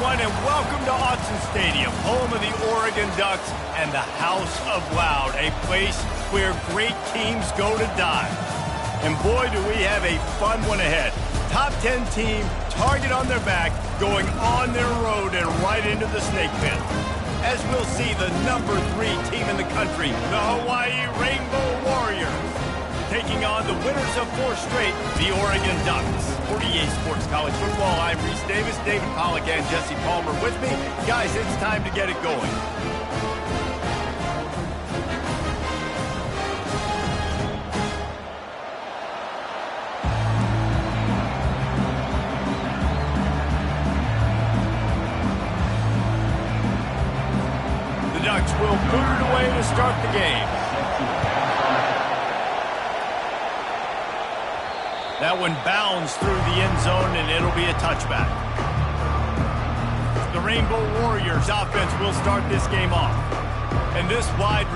everyone, and welcome to Autzen Stadium, home of the Oregon Ducks and the House of Loud, a place where great teams go to die. And boy, do we have a fun one ahead. Top 10 team, target on their back, going on their road and right into the snake pit. As we'll see, the number 3 team in the country, the Hawaii Rainbow Warriors, taking on the winners of 4 straight, the Oregon Ducks. For EA Sports College Football, I'm Reese Davis, David Pollack, and Jesse Palmer with me. Guys, it's time to get it going. The Ducks will boot it away to start the game. That one bounds through the end zone, and it'll be a touchback. The Rainbow Warriors offense will start this game off. And this wide...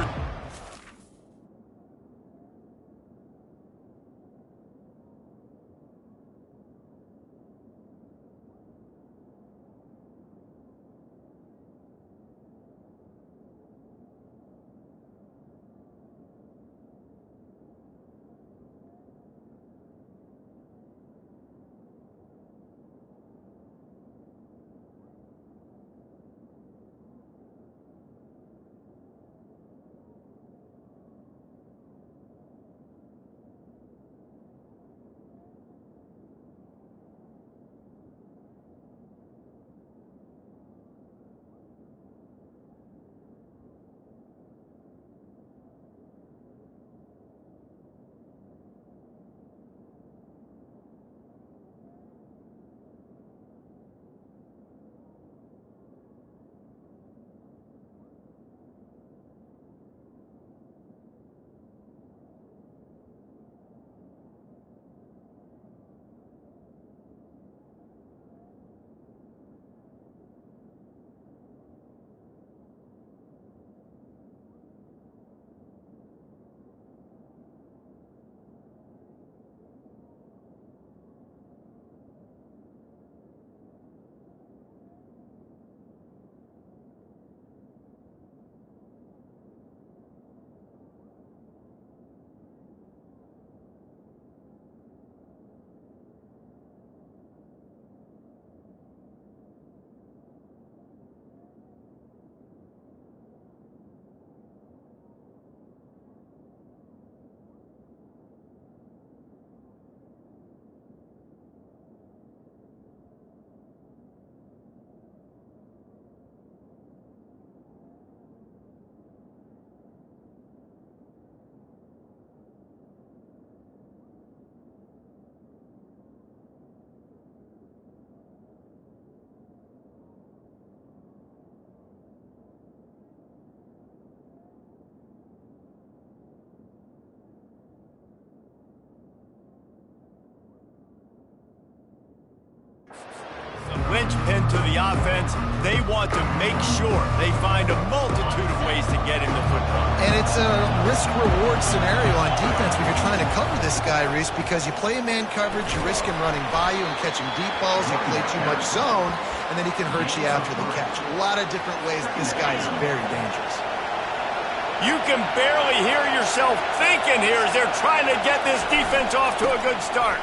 linchpin to the offense. They want to make sure they find a multitude of ways to get him the football. And it's a risk-reward scenario on defense when you're trying to cover this guy, Reese, because you play man coverage, you risk him running by you and catching deep balls, you play too much zone, and then he can hurt you after the catch. A lot of different ways that this guy is very dangerous. You can barely hear yourself thinking here as they're trying to get this defense off to a good start.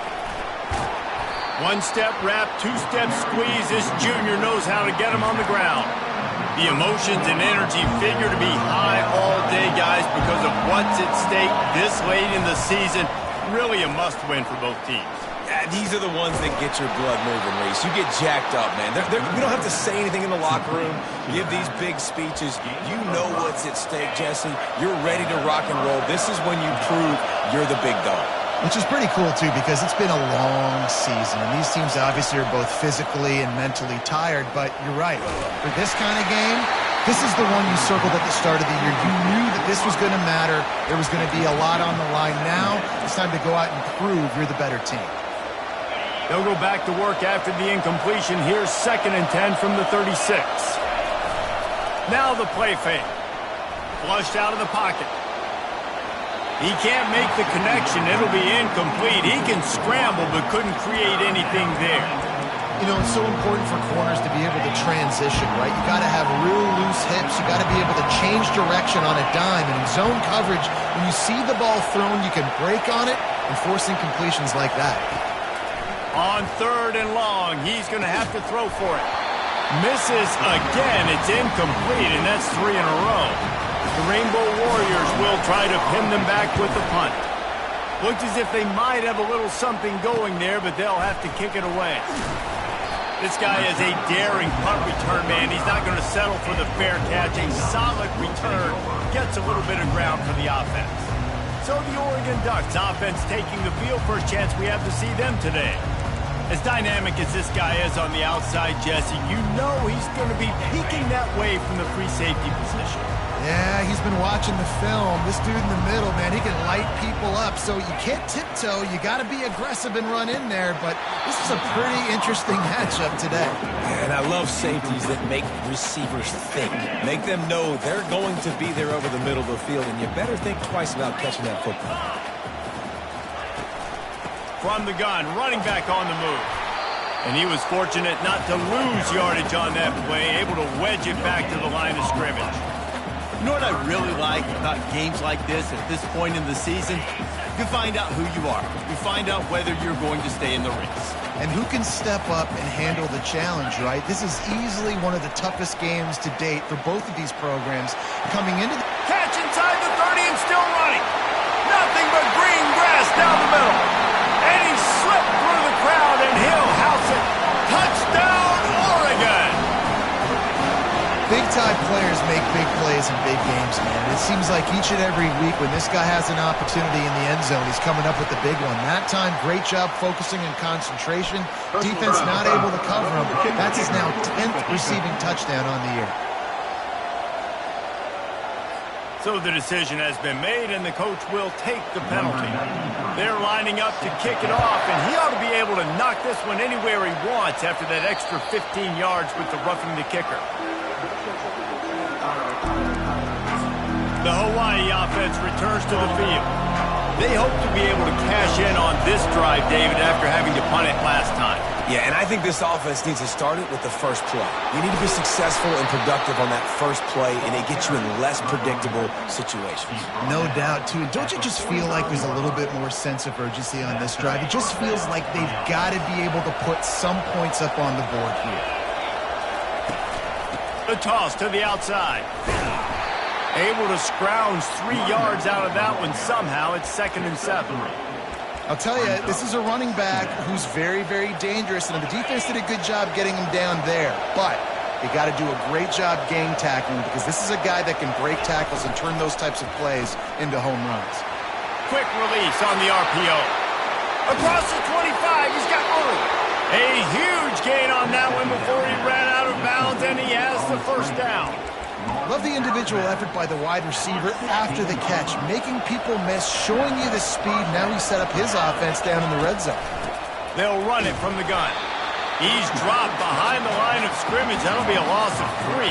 One-step wrap, two-step squeeze. This junior knows how to get him on the ground. The emotions and energy figure to be high all day, guys, because of what's at stake this late in the season. Really a must-win for both teams. Yeah, these are the ones that get your blood moving, Reese. You get jacked up, man. We don't have to say anything in the locker room, give these big speeches. You know what's at stake, Jesse. You're ready to rock and roll. This is when you prove you're the big dog. Which is pretty cool, too, because it's been a long season. And these teams obviously are both physically and mentally tired. But you're right. For this kind of game, this is the one you circled at the start of the year. You knew that this was going to matter. There was going to be a lot on the line. Now it's time to go out and prove you're the better team. They'll go back to work after the incompletion. Here's 2nd and 10 from the 36. Now the play fake. Flushed out of the pocket. He can't make the connection. It'll be incomplete. He can scramble but couldn't create anything there. You know, it's so important for corners to be able to transition, right? You got to have real loose hips. You got to be able to change direction on a dime. And in zone coverage, when you see the ball thrown, you can break on it and force incompletions like that. On 3rd and long, he's going to have to throw for it. Misses again. It's incomplete, and that's 3 in a row. The Rainbow Warriors will try to pin them back with the punt. Looks as if they might have a little something going there, but they'll have to kick it away. This guy is a daring punt return man. He's not going to settle for the fair catch. A solid return gets a little bit of ground for the offense. So the Oregon Ducks offense taking the field. First chance we have to see them today. As dynamic as this guy is on the outside, Jesse, you know he's going to be peeking that way from the free safety position. Yeah, he's been watching the film. This dude in the middle, man, he can light people up. So you can't tiptoe. You got to be aggressive and run in there. But this is a pretty interesting matchup today. And I love safeties that make receivers think. Make them know they're going to be there over the middle of the field, and you better think twice about catching that football. From the gun, running back on the move. And he was fortunate not to lose yardage on that play, able to wedge it back to the line of scrimmage. You know what I really like about games like this at this point in the season? You find out who you are. You find out whether you're going to stay in the race. And who can step up and handle the challenge, right? This is easily one of the toughest games to date for both of these programs. Coming into the Catch inside the 30 and still running. Nothing but green grass down the middle. And he slipped through the crowd and he'll house it. Touchdown, Oregon! big-time players make big plays in big games, man. It seems like each and every week when this guy has an opportunity in the end zone, he's coming up with the big one. That time, great job focusing and concentration. Defense not able to cover him. That's his now 10th receiving touchdown on the year. So the decision has been made, and the coach will take the penalty. They're lining up to kick it off, and he ought to be able to knock this one anywhere he wants after that extra 15 yards with the roughing the kicker. The Hawaii offense returns to the field. They hope to be able to cash in on this drive, David, after having to punt it last time. Yeah, and I think this offense needs to start it with the first play. You need to be successful and productive on that first play, and it gets you in less predictable situations. No doubt, too. Don't you just feel like there's a little bit more sense of urgency on this drive? It just feels like they've got to be able to put some points up on the board here. The toss to the outside. Able to scrounge 3 yards out of that one somehow. It's 2nd and 7. I'll tell you, this is a running back who's very, very dangerous, and the defense did a good job getting him down there. But they got to do a great job gang tackling, because this is a guy that can break tackles and turn those types of plays into home runs. Quick release on the RPO. Across the 25, he's got room. A huge gain on that one before he ran out of bounds, and he has the first down. Love the individual effort by the wide receiver after the catch, making people miss, showing you the speed. Now he set up his offense down in the red zone. They'll run it from the gun. He's dropped behind the line of scrimmage. That'll be a loss of 3.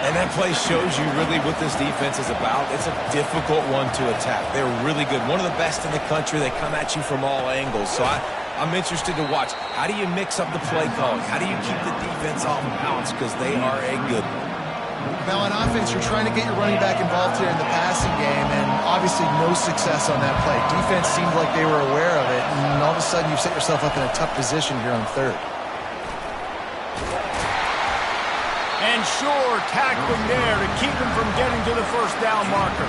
And that play shows you really what this defense is about. It's a difficult one to attack. They're really good. One of the best in the country. They come at you from all angles. So I'm interested to watch. How do you mix up the play calling? How do you keep the defense off balance? Because they are a good one. Now on offense, you're trying to get your running back involved here in the passing game, and obviously no success on that play. Defense seemed like they were aware of it, and all of a sudden you've set yourself up in a tough position here on third. And sure, tackling there to keep him from getting to the first down marker.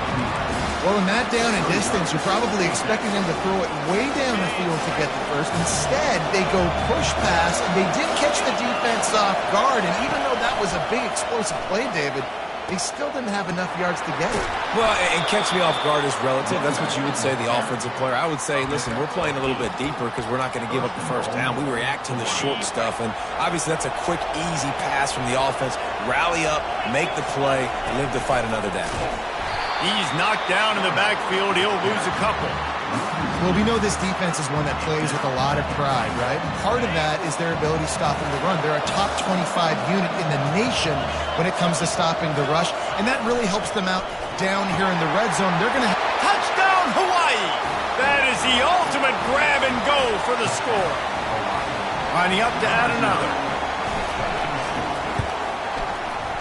Well, in that down and distance, you're probably expecting them to throw it way down the field to get the first. Instead, they go push pass, and they did catch the defense off guard. And even though that was a big explosive play, David, they still didn't have enough yards to get it. Well, and catch me off guard is relative. That's what you would say, the offensive player. I would say, listen, we're playing a little bit deeper because we're not going to give up the first down. We react to the short stuff, and obviously that's a quick, easy pass from the offense. Rally up, make the play, and live to fight another down. He's knocked down in the backfield. He'll lose a couple. Well, we know this defense is one that plays with a lot of pride, right? And part of that is their ability stopping the run. They're a top 25 unit in the nation when it comes to stopping the rush, and that really helps them out down here in the red zone. They're going to touchdown Hawaii! That is the ultimate grab and go for the score. Lining up to add another.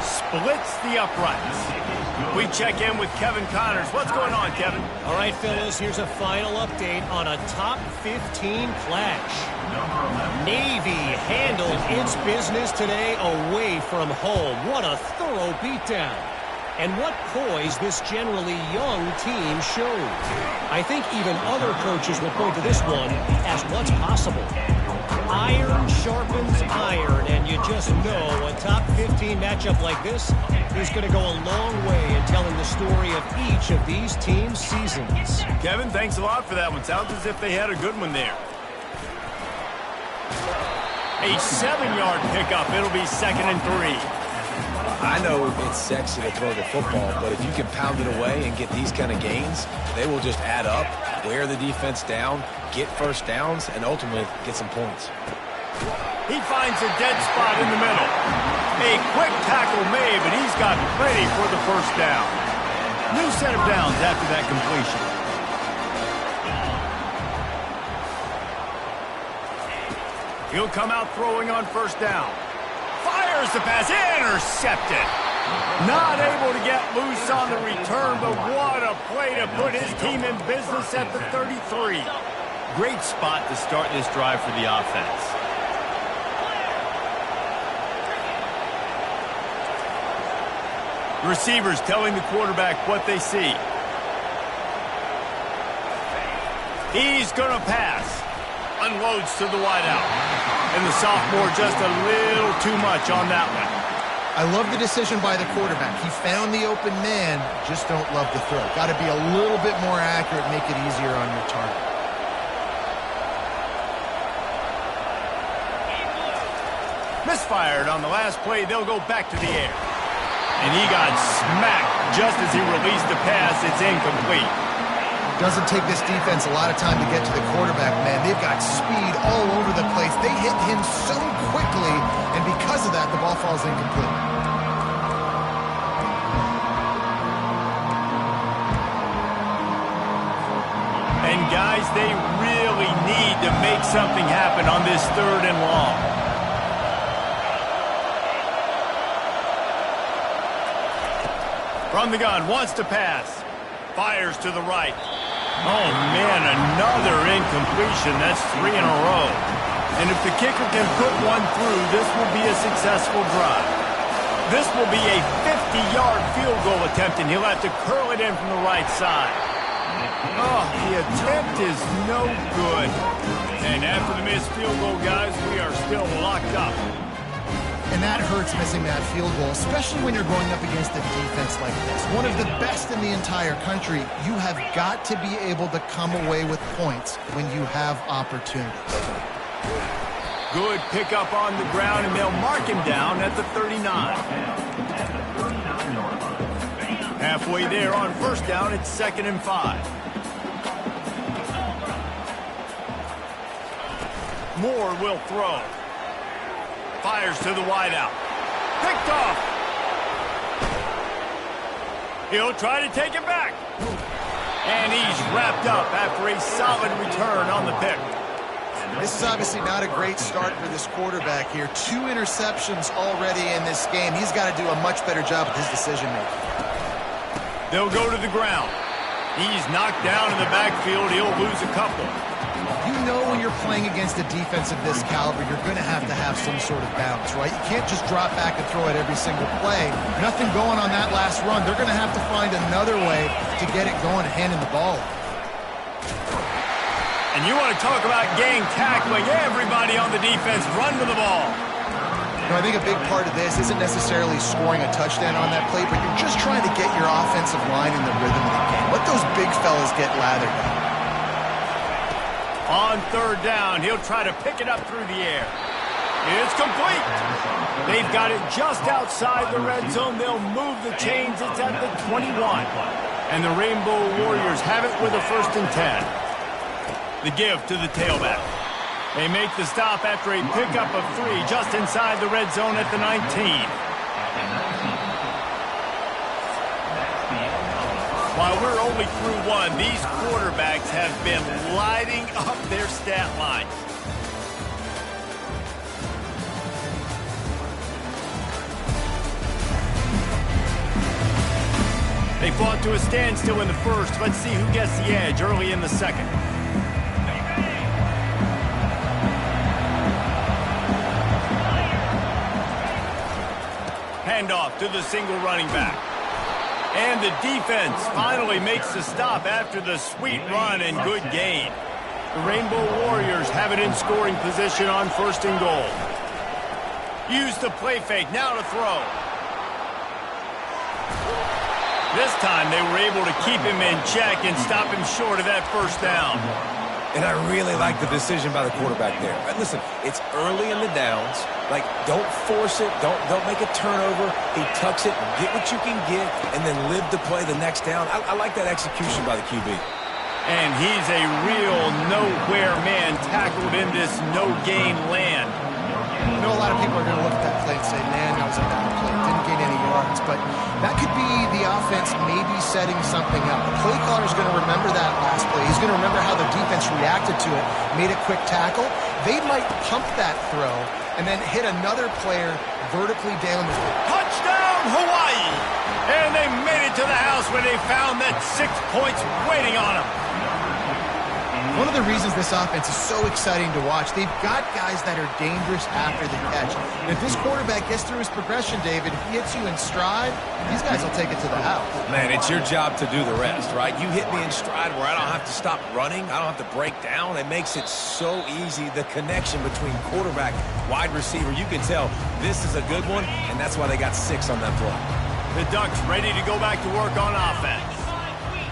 Splits the uprights. We check in with Kevin Connors. What's going on, Kevin? All right, fellas, here's a final update on a top 15 clash. Navy handled its business today away from home. What a thorough beatdown. And what poise this generally young team showed. I think even other coaches will point to this one as what's possible. Iron sharpens iron, and you just know a top 15 matchup like this is going to go a long way in telling the story of each of these teams' seasons. Kevin, thanks a lot for that one. Sounds as if they had a good one there. A 7-yard pickup. It'll be 2nd and 3. I know it's sexy to throw the football, but if you can pound it away and get these kind of gains, they will just add up, wear the defense down, get first downs, and ultimately get some points. He finds a dead spot in the middle. A quick tackle made, but he's got plenty for the first down. New set of downs after that completion. He'll come out throwing on first down. Fires the pass, intercepted. Not able to get loose on the return, but what a play to put his team in business at the 33. Great spot to start this drive for the offense. Receivers telling the quarterback what they see. He's going to pass. Unloads to the wideout. And the sophomore just a little too much on that one. I love the decision by the quarterback. He found the open man, just don't love the throw. Got to be a little bit more accurate, make it easier on your target. Misfired on the last play. They'll go back to the air. And he got smacked just as he released the pass. It's incomplete. Doesn't take this defense a lot of time to get to the quarterback, man. They've got speed all over the place. They hit him so quickly, and because of that, the ball falls incomplete. And guys, they really need to make something happen on this 3rd and long. From the gun, wants to pass. Fires to the right. Oh, man, another incompletion. That's 3 in a row. And if the kicker can put one through, this will be a successful drive. This will be a 50-yard field goal attempt, and he'll have to curl it in from the right side. Oh, the attempt is no good. And after the missed field goal, guys, we are still locked up. And that hurts, missing that field goal, especially when you're going up against a defense like this. One of the best in the entire country. You have got to be able to come away with points when you have opportunities. Good pickup on the ground, and they'll mark him down at the 39. Halfway there on first down, it's 2nd and 5. Moore will throw. Fires to the wideout. Picked off. He'll try to take it back. And he's wrapped up after a solid return on the pick. This is obviously not a great start for this quarterback here. 2 interceptions already in this game. He's got to do a much better job with his decision-making. They'll go to the ground. He's knocked down in the backfield. He'll lose a couple. You know when you're playing against a defense of this caliber, you're going to have some sort of balance, right? You can't just drop back and throw it every single play. Nothing going on that last run. They're going to have to find another way to get it going and handing the ball. And you want to talk about gang tackling. Everybody on the defense run to the ball. You know, I think a big part of this isn't necessarily scoring a touchdown on that play, but you're just trying to get your offensive line in the rhythm of the game. Let those big fellas get lathered up. On 3rd down, he'll try to pick it up through the air. It's complete. They've got it just outside the red zone. They'll move the chains. It's at the 21. And the Rainbow Warriors have it with a 1st and 10. The give to the tailback. They make the stop after a pickup of 3 just inside the red zone at the 19. While we're only through 1, these quarterbacks have been lighting up their stat line. They fought to a standstill in the first. Let's see who gets the edge early in the second. Handoff to the single running back. And the defense finally makes the stop after the sweet run and good gain. The Rainbow Warriors have it in scoring position on 1st and goal. Use the play fake, now to throw. This time they were able to keep him in check and stop him short of that first down. And I really like the decision by the quarterback there. But listen, it's early in the downs. Like, don't force it. Don't make a turnover. He tucks it, get what you can get, and then live to play the next down. I like that execution by the QB. And he's a real nowhere man tackled in this no-gain land. I know a lot of people are going to look at that play and say, man, that was a bad play. Didn't gain any yards. But that could be the offense maybe setting something up. The play caller is going to remember that last play. He's going to remember how the defense reacted to it, made a quick tackle. They might pump that throw and then hit another player vertically down the field. Touchdown, Hawaii! And they made it to the house when they found that 6 points waiting on them. One of the reasons this offense is so exciting to watch, they've got guys that are dangerous after the catch. And if this quarterback gets through his progression, David, if he hits you in stride, these guys will take it to the house. Man, it's your job to do the rest, right? You hit me in stride where I don't have to stop running. I don't have to break down. It makes it so easy. The connection between quarterback, wide receiver, you can tell this is a good one, and that's why they got 6 on that play. The Ducks ready to go back to work on offense.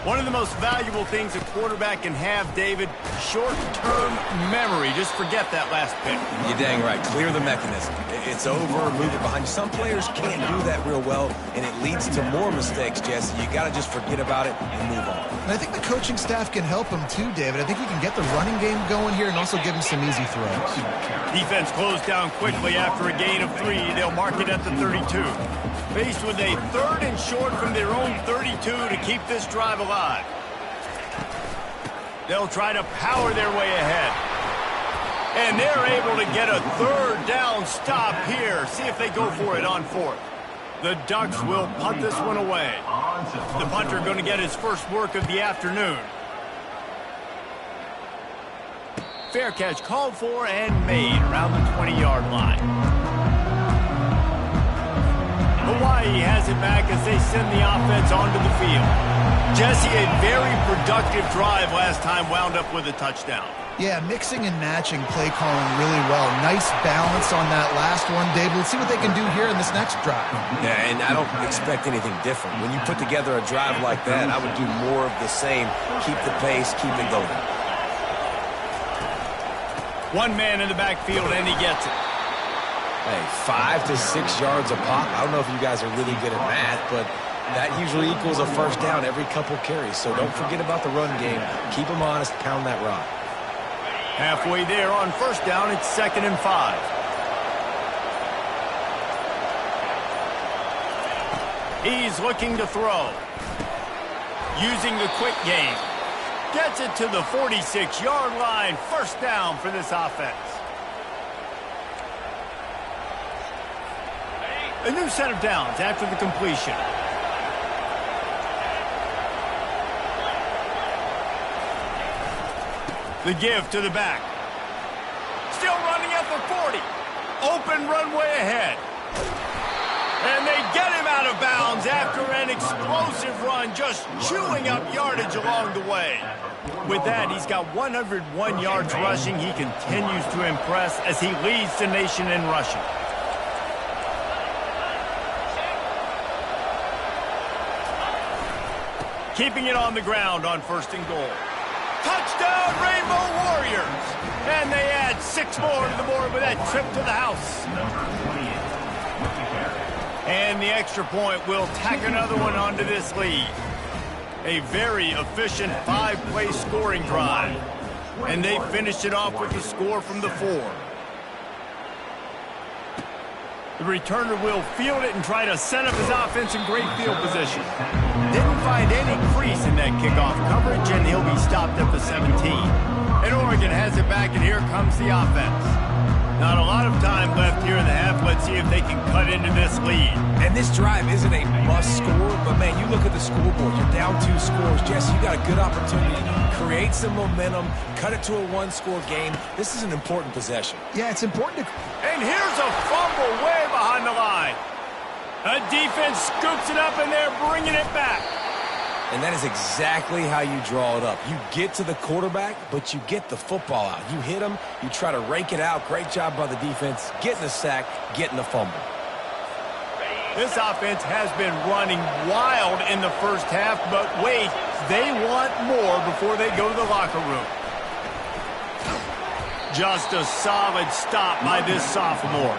One of the most valuable things a quarterback can have, David, short-term memory. Just forget that last pick. You're dang right. Clear the mechanism. It's over, move it behind you. Some players can't do that real well, and it leads to more mistakes, Jesse. You got to just forget about it and move on. And I think the coaching staff can help him too, David. I think he can get the running game going here and also give him some easy throws. Defense closed down quickly after a gain of 3. They'll mark it at the 32. Faced with a 3rd and short from their own 32 to keep this drive alive. They'll try to power their way ahead. And they're able to get a 3rd down stop here. See if they go for it on 4th. The Ducks will punt this one away. The punter going to get his first work of the afternoon. Fair catch called for and made around the 20-yard line. Hawaii has it back as they send the offense onto the field. Jesse, a very productive drive last time, wound up with a touchdown. Yeah, mixing and matching play calling really well. Nice balance on that last one, David. Let's see what they can do here in this next drive. Yeah, and I don't expect anything different. When you put together a drive like that, I would do more of the same. Keep the pace, keep it going. One man in the backfield, and he gets it. Hey, 5 to 6 yards a pop. I don't know if you guys are really good at math, but that usually equals a first down every couple carries. So don't forget about the run game. Keep them honest, pound that rock. Halfway there on first down, it's 2nd and 5. He's looking to throw. Using the quick game. Gets it to the 46-yard line. First down for this offense. A new set of downs after the completion. The give to the back. Still running at the 40. Open runway ahead. And they get him out of bounds after an explosive run, just chewing up yardage along the way. With that, he's got 101 yards rushing. He continues to impress as he leads the nation in rushing. Keeping it on the ground on 1st and goal. Touchdown, Rainbow Warriors! And they add 6 more to the board with that trip to the house. And the extra point will tack another one onto this lead. A very efficient 5-play scoring drive. And they finished it off with the score from the 4. The returner will field it and try to set up his offense in great field position. Didn't find any crease in that kickoff coverage, and he'll be stopped at the 17. And Oregon has it back, and here comes the offense. Not a lot of time left here in the half. Let's see if they can cut into this lead. And this drive isn't a must score, but man, you look at the scoreboard. You're down 2 scores. Jesse, you got a good opportunity. Create some momentum. Cut it to a 1-score game. This is an important possession. Yeah, it's important to... And here's a fumble way behind the line. A defense scoops it up, and they're bringing it back. And that is exactly how you draw it up. You get to the quarterback, but you get the football out. You hit him, you try to rake it out. Great job by the defense. Getting the sack, getting the fumble. This offense has been running wild in the first half, but wait, they want more before they go to the locker room. Just a solid stop by this sophomore.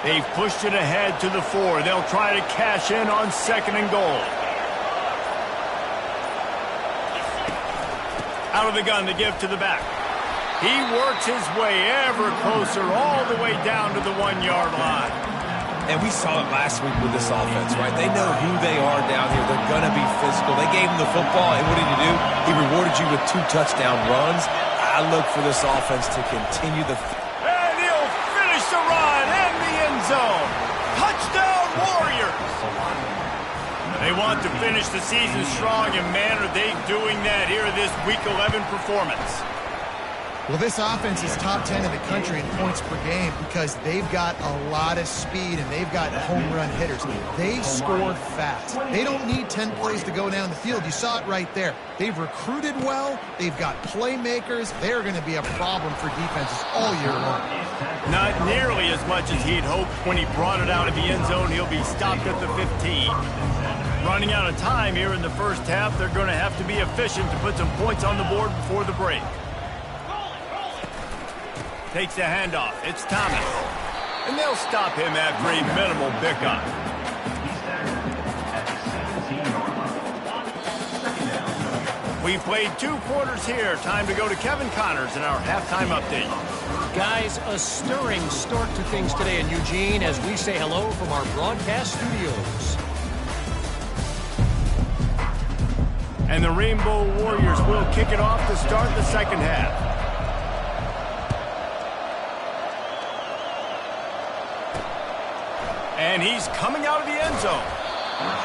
They've pushed it ahead to the 4. They'll try to cash in on 2nd and goal. Out of the gun to give to the back. He works his way ever closer all the way down to the 1-yard line. And we saw it last week with this offense, right? They know who they are down here. They're going to be physical. They gave him the football, and what did he do? He rewarded you with 2 touchdown runs. I look for this offense to continue the... And he'll finish the run in the end zone. Touchdown, Warriors! They want to finish the season strong, and man, are they doing that here in this Week 11 performance. Well, this offense is top 10 in the country in points per game because they've got a lot of speed and they've got home run hitters. They score fast. They don't need 10 plays to go down the field. You saw it right there. They've recruited well. They've got playmakers. They're going to be a problem for defenses all year long. Not nearly as much as he'd hoped when he brought it out of the end zone. He'll be stopped at the 15. Running out of time here in the first half, they're going to have to be efficient to put some points on the board before the break. Takes the handoff. It's Thomas. And they'll stop him after a minimal pickup. We've played 2 quarters here. Time to go to Kevin Connors in our halftime update. Guys, a stirring start to things today in Eugene as we say hello from our broadcast studios. And the Rainbow Warriors will kick it off to start the second half. And he's coming out of the end zone.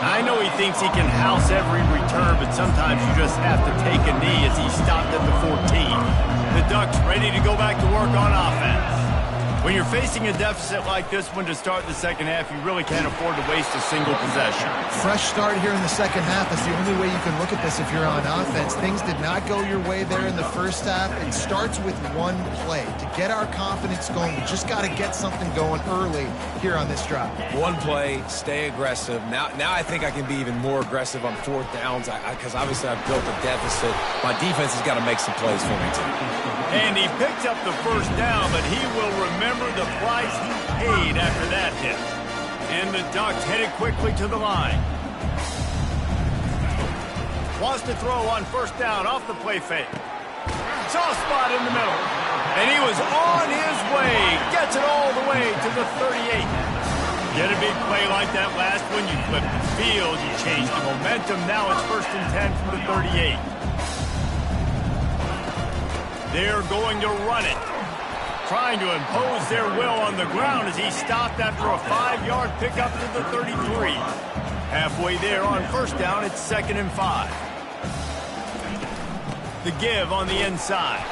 I know he thinks he can house every return, but sometimes you just have to take a knee as he stopped at the 14. The Ducks ready to go back to work on offense. When you're facing a deficit like this one to start the second half, you really can't afford to waste a single possession. Fresh start here in the second half is the only way you can look at this if you're on offense. Things did not go your way there in the first half. It starts with one play. To get our confidence going, we just got to get something going early here on this drive. One play, stay aggressive. Now I think I can be even more aggressive on 4th downs because obviously I've built a deficit. My defense has got to make some plays for me too. And he picked up the first down, but he will remember the price he paid after that hit. And the Ducks headed quickly to the line. Wants to throw on 1st down off the play fake. Soft spot in the middle. And he was on his way. Gets it all the way to the 38. Get a big play like that last one, you flip the field, you change the momentum. Now it's 1st and 10 from the 38. They're going to run it. Trying to impose their will on the ground as he stopped after a 5-yard pickup to the 33. Halfway there on 1st down, it's 2nd and 5. The give on the inside.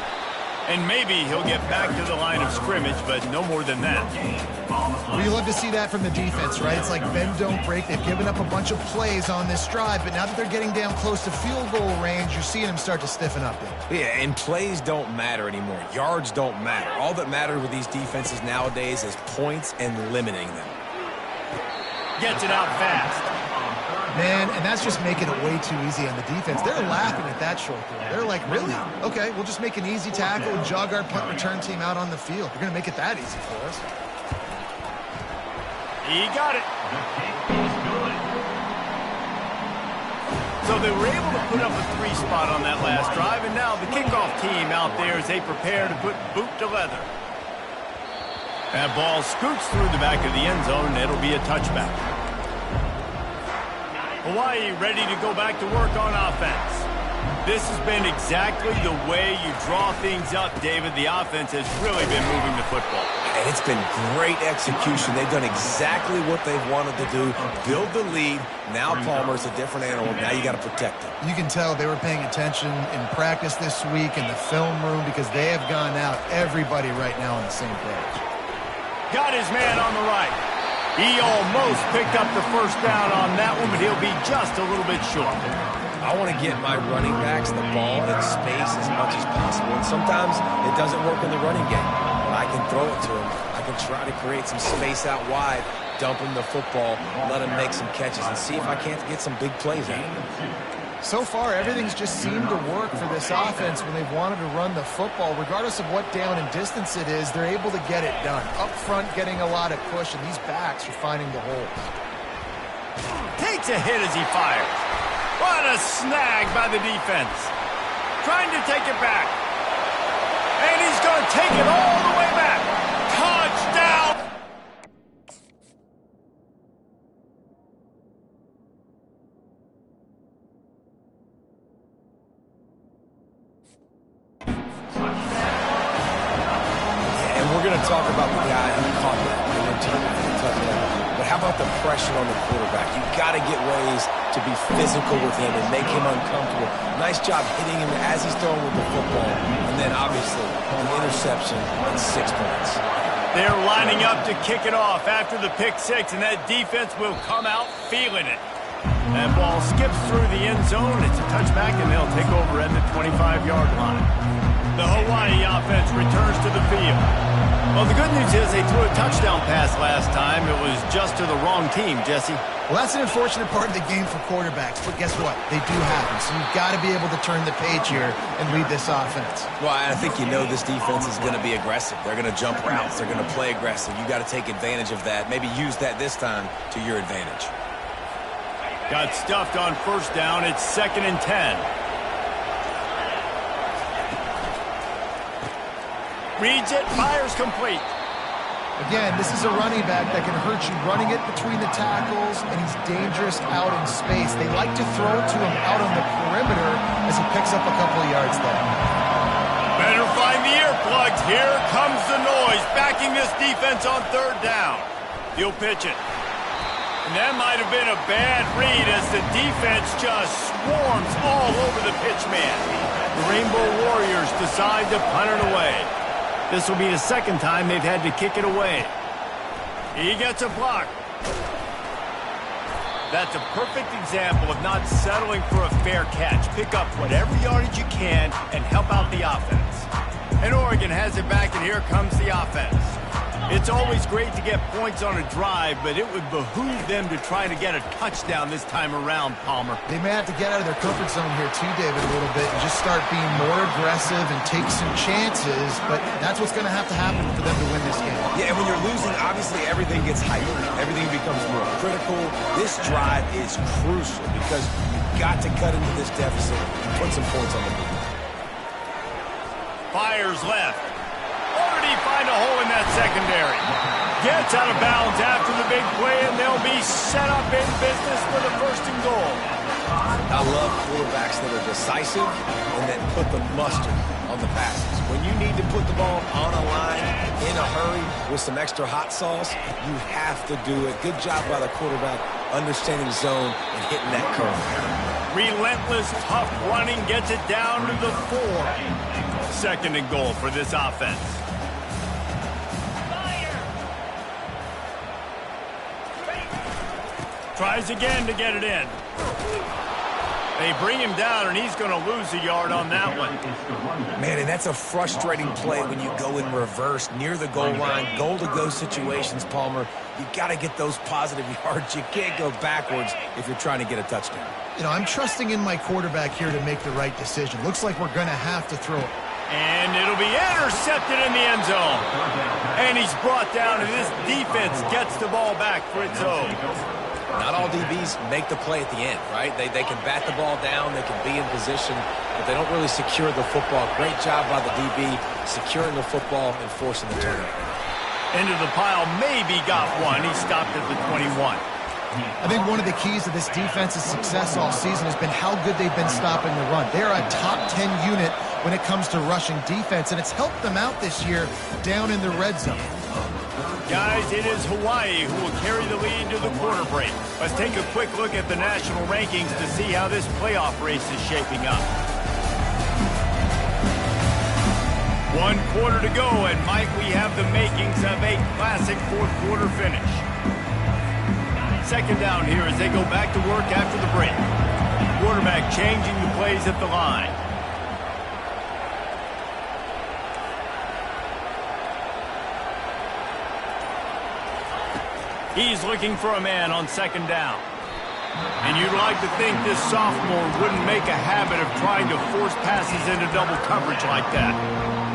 And maybe he'll get back to the line of scrimmage, but no more than that. Well, you love to see that from the defense, right? It's like bend, don't break. They've given up a bunch of plays on this drive, but now that they're getting down close to field goal range, you're seeing them start to stiffen up there. Yeah, and plays don't matter anymore. Yards don't matter. All that matters with these defenses nowadays is points and limiting them. Gets it out fast. Man, and that's just making it way too easy on the defense. They're laughing at that short throw. They're like, really? Okay, we'll just make an easy tackle and jog our punt return team out on the field. They're going to make it that easy for us. He got it. So they were able to put up a 3 spot on that last drive, and now the kickoff team out there as they prepare to put boot to leather. That ball scoots through the back of the end zone, and it'll be a touchback. Hawaii ready to go back to work on offense. This has been exactly the way you draw things up, David. The offense has really been moving the football. And it's been great execution. They've done exactly what they've wanted to do. Build the lead. Now Palmer's a different animal. Now you got to protect it. You can tell they were paying attention in practice this week in the film room because they have gone out, everybody right now on the same page. Got his man on the right. He almost picked up the first down on that one, but he'll be just a little bit short. I want to get my running backs the ball in space as much as possible. And sometimes it doesn't work in the running game. But I can throw it to him. I can try to create some space out wide, dump him the football, let him make some catches, and see if I can't get some big plays out of him. So far, everything's just seemed to work for this offense when they've wanted to run the football. Regardless of what down and distance it is, they're able to get it done. Up front, getting a lot of push, and these backs are finding the holes. Takes a hit as he fires. What a snag by the defense. Trying to take it back. And he's going to take it all the way back. Touchdown! And we're going to talk about the guy who caught that touchdown. But how about the pressure on the quarterback? You got to get ways to be physical with him and make him uncomfortable. Nice job hitting him as he's throwing with the football. And then, obviously, an interception and 6 points. They're lining up to kick it off after the pick six, and that defense will come out feeling it. That ball skips through the end zone. It's a touchback, and they'll take over at the 25-yard line. The Hawaii offense returns to the field. Well, the good news is they threw a touchdown pass last time. It was just to the wrong team, Jesse. Well, that's an unfortunate part of the game for quarterbacks, but guess what? They do happen, so you've got to be able to turn the page here and read this offense. Well, I think you know this defense is going to be aggressive. They're going to jump routes. They're going to play aggressive. You got to take advantage of that. Maybe use that this time to your advantage. Got stuffed on first down. It's 2nd and 10. Reads it, fires complete. Again, this is a running back that can hurt you running it between the tackles, and he's dangerous out in space. They like to throw it to him out on the perimeter as he picks up a couple of yards there. Better find the earplugs. Here comes the noise, backing this defense on 3rd down. He'll pitch it. And that might have been a bad read as the defense just swarms all over the pitch man. The Rainbow Warriors decide to punt it away. This will be the 2nd time they've had to kick it away. He gets a block. That's a perfect example of not settling for a fair catch. Pick up whatever yardage you can and help out the offense. And Oregon has it back, and here comes the offense. It's always great to get points on a drive, but it would behoove them to try to get a touchdown this time around, Palmer. They may have to get out of their comfort zone here too, David, a little bit, and just start being more aggressive and take some chances, but that's what's going to happen for them to win this game. Yeah, and when you're losing, obviously everything gets heightened. Everything becomes more critical. This drive is crucial because you've got to cut into this deficit and put some points on the board. Fires left. Already find a hole in that secondary. Gets out of bounds after the big play, and they'll be set up in business for the 1st and goal. I love quarterbacks that are decisive and that put the mustard on the passes. When you need to put the ball on a line in a hurry with some extra hot sauce, you have to do it. Good job by the quarterback understanding zone and hitting that curve. Relentless, tough running gets it down to the 4. 2nd and goal for this offense. Tries again to get it in. They bring him down, and he's going to lose a yard on that one. Man, and that's a frustrating play when you go in reverse near the goal line, goal-to-go situations, Palmer. You got to get those positive yards. You can't go backwards if you're trying to get a touchdown. You know, I'm trusting in my quarterback here to make the right decision. Looks like we're going to have to throw it. And it'll be intercepted in the end zone. And he's brought down, and this defense gets the ball back for its own. Not all DBs make the play at the end, right? They can bat the ball down, they can be in position, but they don't really secure the football. Great job by the DB securing the football and forcing the turnover. Into the pile, maybe got one. He stopped at the 21. I think one of the keys to this defense's success all season has been how good they've been stopping the run. They're a top 10 unit when it comes to rushing defense, and it's helped them out this year down in the red zone. Guys, it is Hawaii who will carry the lead to the quarter break. Let's take a quick look at the national rankings to see how this playoff race is shaping up. 1 quarter to go, and Mike, we have the makings of a classic fourth quarter finish. Second down here as they go back to work after the break. Quarterback changing the plays at the line. He's looking for a man on second down. And you'd like to think this sophomore wouldn't make a habit of trying to force passes into double coverage like that.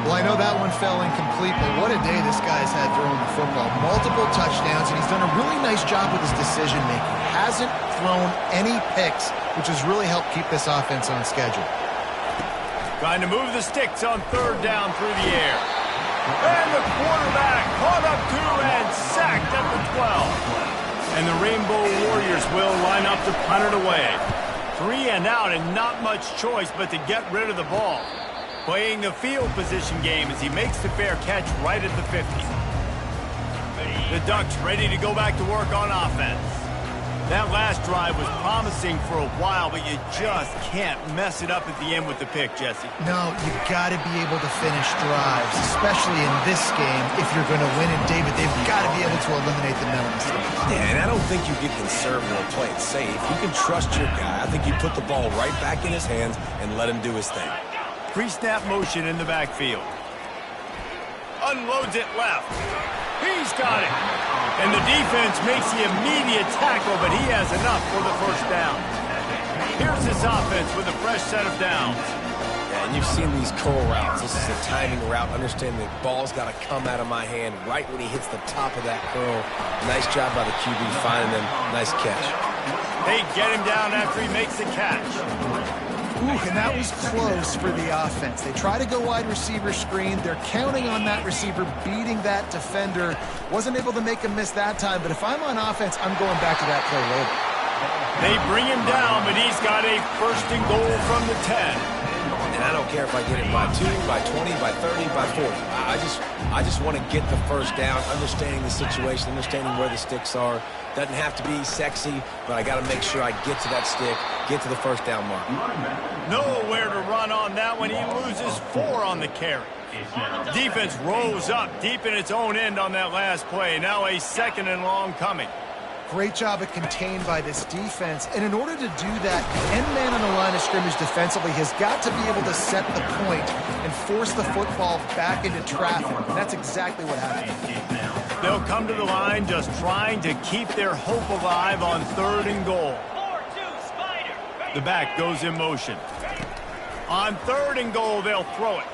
Well, I know that one fell incomplete, but what a day this guy's had throwing the football. Multiple touchdowns, and he's done a really nice job with his decision-making. Hasn't thrown any picks, which has really helped keep this offense on schedule. Trying to move the sticks on third down through the air. And the quarterback caught up to and sacked at the 12. And the Rainbow Warriors will line up to punt it away. 3 and out and not much choice but to get rid of the ball. Playing the field position game as he makes the fair catch right at the 50. The Ducks ready to go back to work on offense. That last drive was promising for a while, but you just can't mess it up at the end with the pick, Jesse. No, you've got to be able to finish drives, especially in this game. If you're going to win it, David, they've got to be able to eliminate the mental mistakes. Yeah, and I don't think you get conservative or play it safe. You can trust your guy. I think you put the ball right back in his hands and let him do his thing. Pre-snap motion in the backfield. Unloads it left. He's got it. And the defense makes the immediate tackle, but he has enough for the first down. Here's this offense with a fresh set of downs. Yeah, and you've seen these curl routes. This is a timing route. Understand the ball's got to come out of my hand right when he hits the top of that curl. Nice job by the QB finding them. Nice catch. They get him down after he makes the catch. Ooh, and that was close for the offense. They try to go wide receiver screen. They're counting on that receiver beating that defender. Wasn't able to make him miss that time, but if I'm on offense, I'm going back to that play later. They bring him down, but he's got a first and goal from the 10. And I don't care if I get it by 2, by 20, by 30, by 40. I just want to get the first down, understanding the situation, understanding where the sticks are. Doesn't have to be sexy, but I got to make sure I get to that stick, get to the first down mark. Nowhere to run on that one. He loses 4 on the carry. Defense rose up deep in its own end on that last play. Now a second and long coming. Great job of contained by this defense. And in order to do that, the end man on the line of scrimmage defensively has got to be able to set the point and force the football back into traffic. And that's exactly what happened. They'll come to the line just trying to keep their hope alive on third and goal. The back goes in motion. On third and goal, they'll throw it.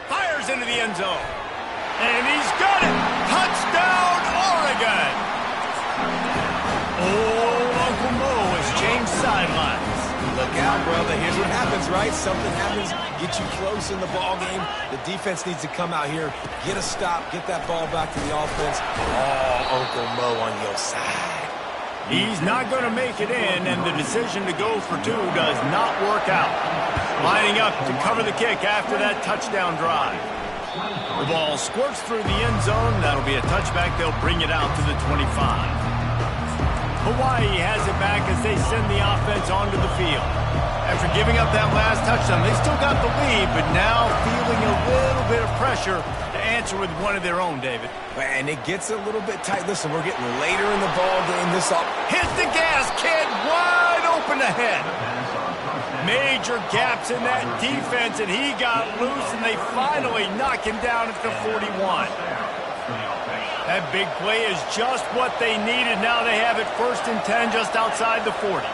Fires into the end zone. And he's got it! Touchdown, Oregon! Oh, Uncle Mo has changed sidelines. Look out, brother. Here's what happens, right? Something happens, get you close in the ball game. The defense needs to come out here, get a stop, get that ball back to the offense. Oh, Uncle Mo on your side. He's not going to make it in, and the decision to go for 2 does not work out. Lining up to cover the kick after that touchdown drive. The ball squirts through the end zone. That'll be a touchback. They'll bring it out to the 25. Hawaii has it back as they send the offense onto the field. After giving up that last touchdown, they still got the lead, but now feeling a little bit of pressure to answer with one of their own, David. And it gets a little bit tight. Listen, we're getting later in the ball game. Hit the gas, kid! Wide open ahead. Major gaps in that defense, and he got loose, and they finally knock him down at the 41. That big play is just what they needed. Now they have it first and 10 just outside the 40.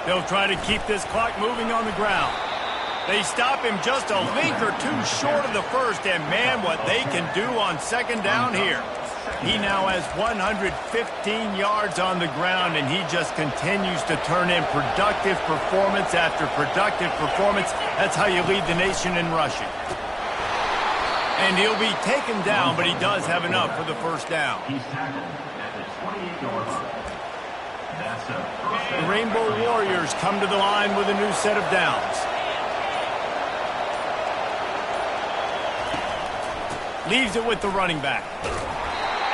They'll try to keep this clock moving on the ground. They stop him just a link or 2 short of the first, and man, what they can do on second down here. He now has 115 yards on the ground, and he just continues to turn in productive performance after productive performance. That's how you lead the nation in rushing. And he'll be taken down, but he does have enough for the first down. He's tackled at the 28-yard line. That's a first The down. Rainbow Warriors come to the line with a new set of downs. Leaves it with the running back.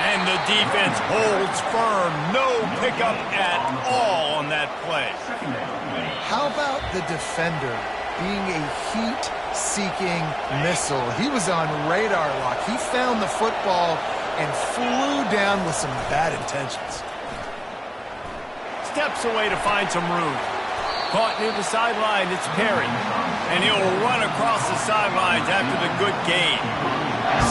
And the defense holds firm. No pickup at all on that play. How about the defender being a heat-seeking missile? He was on radar lock. He found the football and flew down with some bad intentions. Steps away to find some room. Caught near the sideline, it's Perry. And he'll run across the sidelines after the good gain.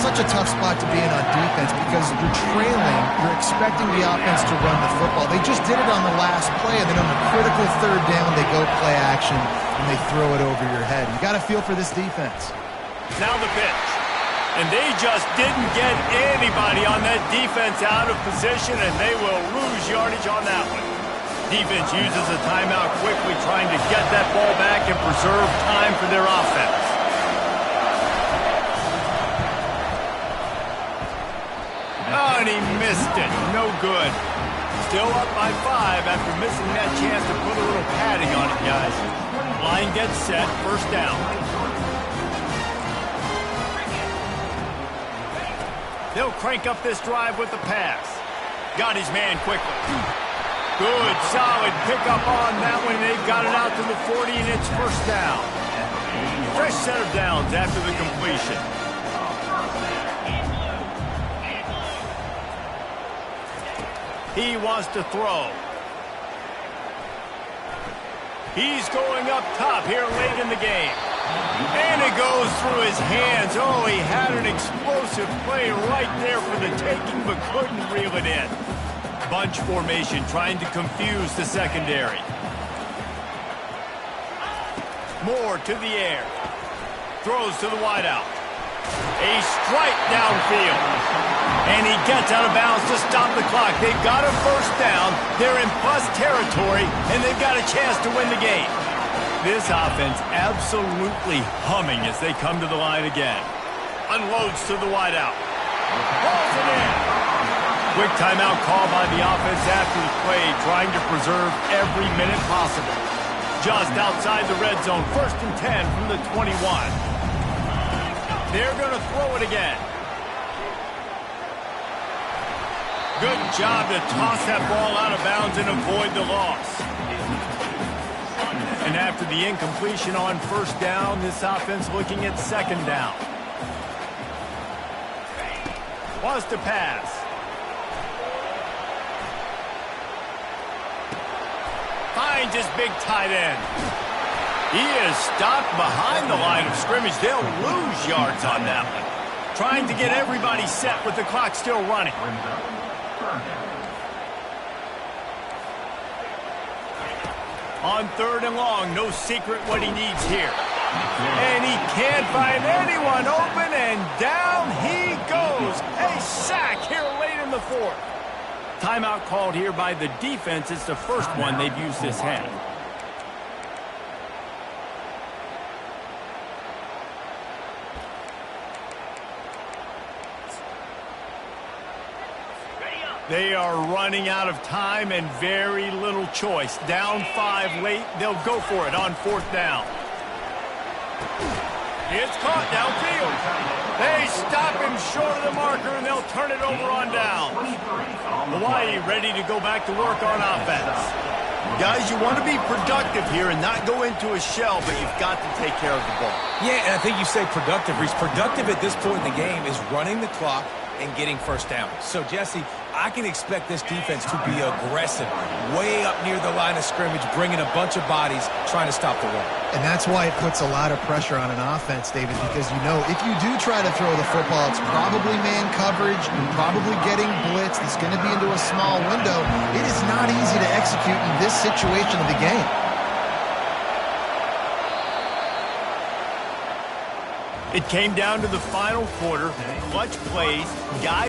Such a tough spot to be in on defense because you're trailing, you're expecting the offense to run the football. They just did it on the last play, and then on the critical third down, they go play action, and they throw it over your head. You got to feel for this defense. Now the pitch. And they just didn't get anybody on that defense out of position, and they will lose yardage on that one. Defense uses a timeout quickly, trying to get that ball back and preserve time for their offense. Oh, and he missed it. No good. Still up by 5 after missing that chance to put a little padding on it, guys. Line gets set. First down. They'll crank up this drive with the pass. Got his man quickly. Good, solid pickup on that one. They've got it out to the 40, and it's first down. Fresh set of downs after the completion. He wants to throw. He's going up top here late in the game. And it goes through his hands. Oh, he had an explosive play right there for the taking, but couldn't reel it in. Bunch formation trying to confuse the secondary. Moore to the air. Throws to the wideout. A strike downfield. And he gets out of bounds to stop the clock. They've got a first down. They're in plus territory, and they've got a chance to win the game. This offense absolutely humming as they come to the line again. Unloads to the wideout. Pulls it in. Quick timeout call by the offense after the play, trying to preserve every minute possible. Just outside the red zone, 1st and 10 from the 21. They're going to throw it again. Good job to toss that ball out of bounds and avoid the loss. And after the incompletion on first down, this offense looking at second down. Wants to pass. Finds his big tight end. He is stopped behind the line of scrimmage. They'll lose yards on that one. Trying to get everybody set with the clock still running. On 3rd and long, no secret what he needs here. And he can't find anyone open, and down he goes. A sack here late in the 4th. Timeout called here by the defense. It's the first one they've used this half. They are running out of time and very little choice. Down 5 late, they'll go for it on 4th down. It's caught downfield. They stop him short of the marker, and they'll turn it over on down. Hawaii ready to go back to work on offense. Guys, you want to be productive here and not go into a shell, but you've got to take care of the ball. Yeah, and I think you say productive, Reese. Productive at this point in the game is running the clock and getting first down. So, Jesse, I can expect this defense to be aggressive, way up near the line of scrimmage, bringing a bunch of bodies, trying to stop the run. And that's why it puts a lot of pressure on an offense, David, because you know if you do try to throw the football, it's probably man coverage, you're probably getting blitzed, it's going to be into a small window. It is not easy to execute in this situation of the game. It came down to the final quarter. Clutch plays, guys.